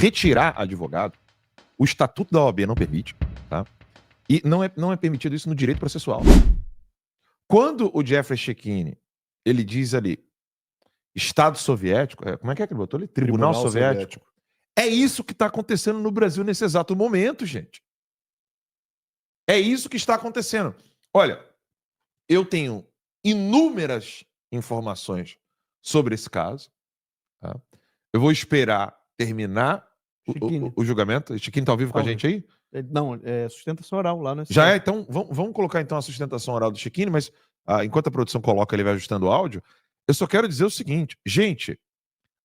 retirar advogado, o Estatuto da OAB não permite, tá? E não é permitido isso no direito processual. Quando o Jeffrey Chechine, ele diz ali, Estado soviético, como é que ele botou ali? Tribunal soviético. É isso que está acontecendo no Brasil nesse exato momento, gente. É isso que está acontecendo. Olha, eu tenho inúmeras informações sobre esse caso. Tá? Eu vou esperar terminar o julgamento. O Chechine está ao vivo com a gente aí? Não, é sustentação oral lá, né? Já é? Então, vamos colocar então a sustentação oral do Chechine, mas enquanto a produção coloca, ele vai ajustando o áudio. Eu só quero dizer o seguinte, gente,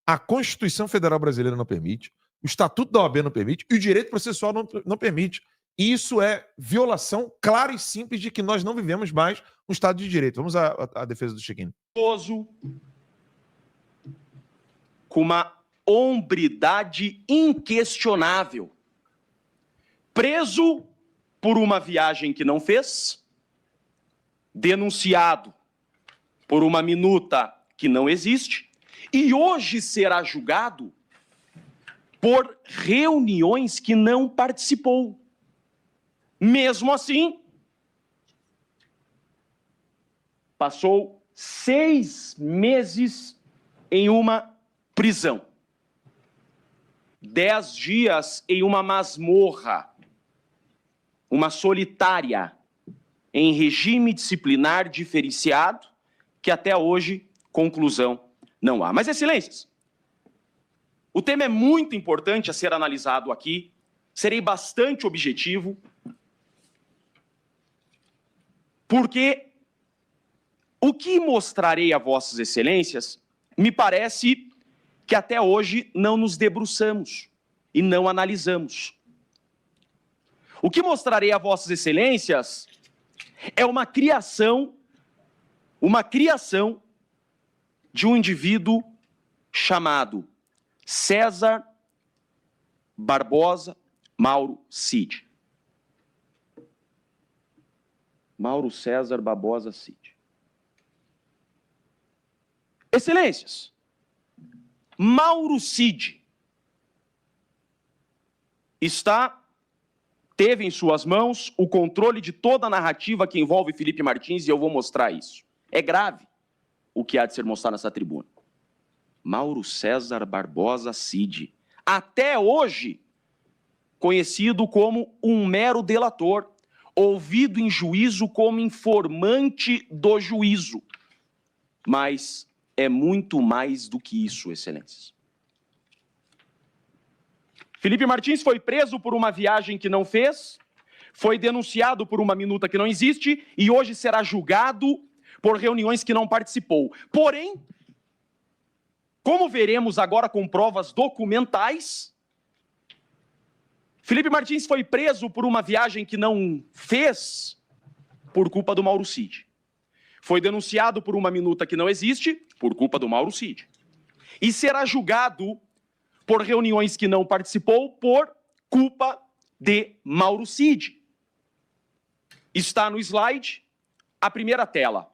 a Constituição Federal Brasileira não permite, o Estatuto da OAB não permite e o direito processual não permite. E isso é violação clara e simples de que nós não vivemos mais um Estado de Direito. Vamos à defesa do Chechine. Com uma hombridade inquestionável. Preso por uma viagem que não fez, denunciado por uma minuta que não existe, e hoje será julgado por reuniões que não participou. Mesmo assim, passou 6 meses em uma prisão, 10 dias em uma masmorra, uma solitária, em regime disciplinar diferenciado, que até hoje, conclusão, não há. Mas, excelências, o tema é muito importante a ser analisado aqui, serei bastante objetivo, porque o que mostrarei a vossas excelências, me parece que até hoje não nos debruçamos e não analisamos. O que mostrarei a vossas excelências é uma criação de um indivíduo chamado César Barbosa Mauro Cid. Mauro César Barbosa Cid. Excelências, Mauro Cid teve em suas mãos o controle de toda a narrativa que envolve Felipe Martins, e eu vou mostrar isso. É grave o que há de ser mostrado nessa tribuna. Mauro César Barbosa Cid, até hoje conhecido como um mero delator, ouvido em juízo como informante do juízo. Mas é muito mais do que isso, excelências. Felipe Martins foi preso por uma viagem que não fez, foi denunciado por uma minuta que não existe e hoje será julgado por reuniões que não participou. Porém, como veremos agora com provas documentais, Felipe Martins foi preso por uma viagem que não fez por culpa do Mauro Cid. Foi denunciado por uma minuta que não existe por culpa do Mauro Cid. E será julgado por reuniões que não participou por culpa de Mauro Cid. Está no slide, a primeira tela.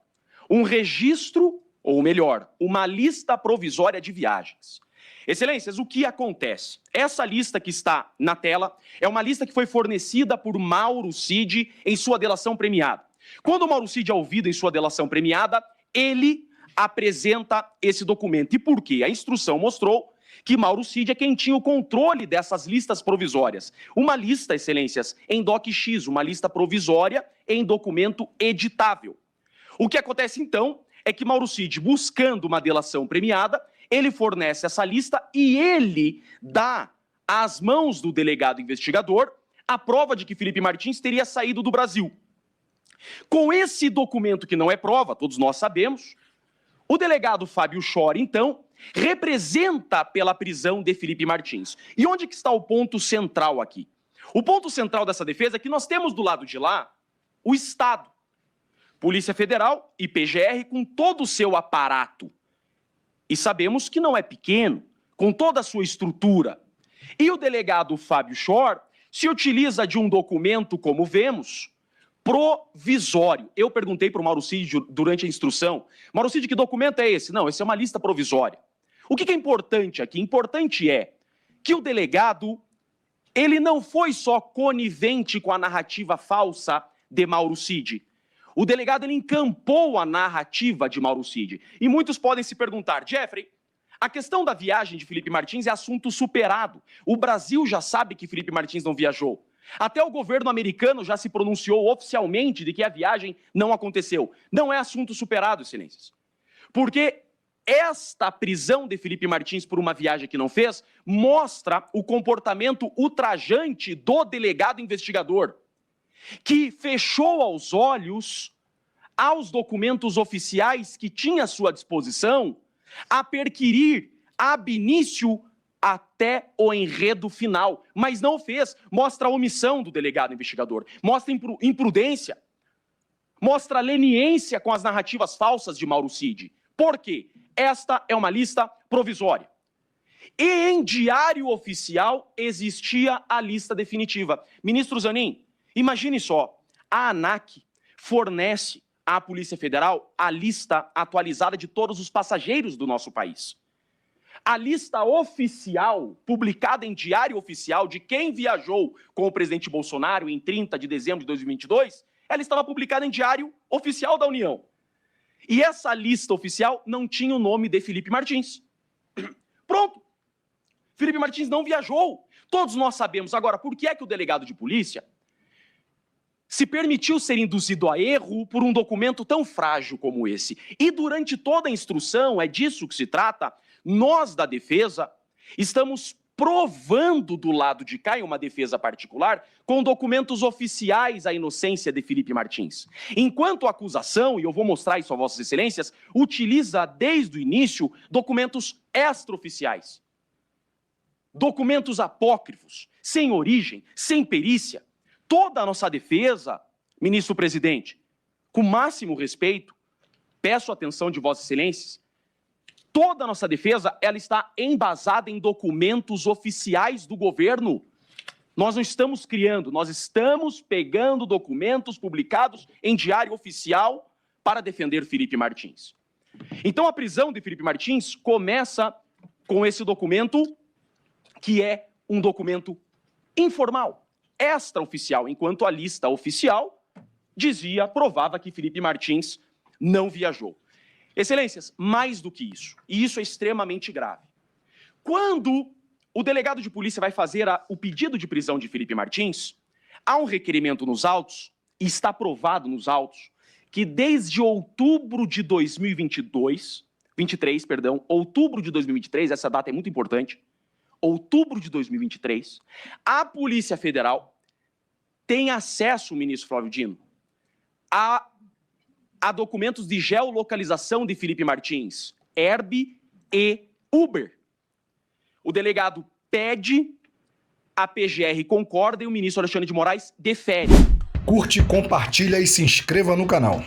Um registro, ou melhor, uma lista provisória de viagens. Excelências, o que acontece? Essa lista que está na tela é uma lista que foi fornecida por Mauro Cid em sua delação premiada. Quando o Mauro Cid é ouvido em sua delação premiada, ele apresenta esse documento. E por quê? A instrução mostrou que Mauro Cid é quem tinha o controle dessas listas provisórias. Uma lista, excelências, em DOC-X, uma lista provisória em documento editável. O que acontece, então, é que Mauro Cid, buscando uma delação premiada, ele fornece essa lista e ele dá às mãos do delegado investigador a prova de que Felipe Martins teria saído do Brasil. Com esse documento que não é prova, todos nós sabemos, o delegado Fábio Chori, então, representa pela prisão de Felipe Martins. E onde que está o ponto central aqui? O ponto central dessa defesa é que nós temos do lado de lá o Estado, Polícia Federal e PGR com todo o seu aparato. E sabemos que não é pequeno, com toda a sua estrutura. E o delegado Fábio Chori se utiliza de um documento, como vemos, provisório. Eu perguntei para o Mauro Cid durante a instrução, Mauro Cid, que documento é esse? Não, esse é uma lista provisória. O que é importante aqui? Importante é que o delegado, ele não foi só conivente com a narrativa falsa de Mauro Cid. O delegado, ele encampou a narrativa de Mauro Cid. E muitos podem se perguntar, Jeffrey, a questão da viagem de Felipe Martins é assunto superado. O Brasil já sabe que Felipe Martins não viajou. Até o governo americano já se pronunciou oficialmente de que a viagem não aconteceu. Não é assunto superado, excelências. Porque esta prisão de Felipe Martins por uma viagem que não fez mostra o comportamento ultrajante do delegado investigador, que fechou aos olhos aos documentos oficiais que tinha à sua disposição a perquirir ab início até o enredo final, mas não fez. Mostra a omissão do delegado investigador, mostra imprudência, mostra leniência com as narrativas falsas de Mauro Cid. Por quê? Esta é uma lista provisória. E em diário oficial existia a lista definitiva. Ministro Zanin, imagine só, a ANAC fornece à Polícia Federal a lista atualizada de todos os passageiros do nosso país. A lista oficial, publicada em diário oficial, de quem viajou com o presidente Bolsonaro em 30 de dezembro de 2022, ela estava publicada em diário oficial da União. E essa lista oficial não tinha o nome de Felipe Martins. Pronto. Felipe Martins não viajou. Todos nós sabemos. Agora, por que é que o delegado de polícia se permitiu ser induzido a erro por um documento tão frágil como esse? E durante toda a instrução, é disso que se trata, nós da defesa estamos provando do lado de cá, em uma defesa particular, com documentos oficiais a inocência de Felipe Martins. Enquanto a acusação, e eu vou mostrar isso a vossas excelências, utiliza desde o início documentos extraoficiais. Documentos apócrifos, sem origem, sem perícia. Toda a nossa defesa, ministro presidente, com máximo respeito, peço a atenção de vossas excelências, toda a nossa defesa, ela está embasada em documentos oficiais do governo. Nós não estamos criando, nós estamos pegando documentos publicados em diário oficial para defender Felipe Martins. Então a prisão de Felipe Martins começa com esse documento, que é um documento informal, extraoficial, enquanto a lista oficial provava que Felipe Martins não viajou. Excelências, mais do que isso, e isso é extremamente grave. Quando o delegado de polícia vai fazer o pedido de prisão de Felipe Martins, há um requerimento nos autos, e está provado nos autos, que desde outubro de 2023, essa data é muito importante, outubro de 2023, a Polícia Federal tem acesso, ministro Flávio Dino, a documentos de geolocalização de Felipe Martins, Herb e Uber. O delegado pede, a PGR concorda e o ministro Alexandre de Moraes defere. Curte, compartilha e se inscreva no canal.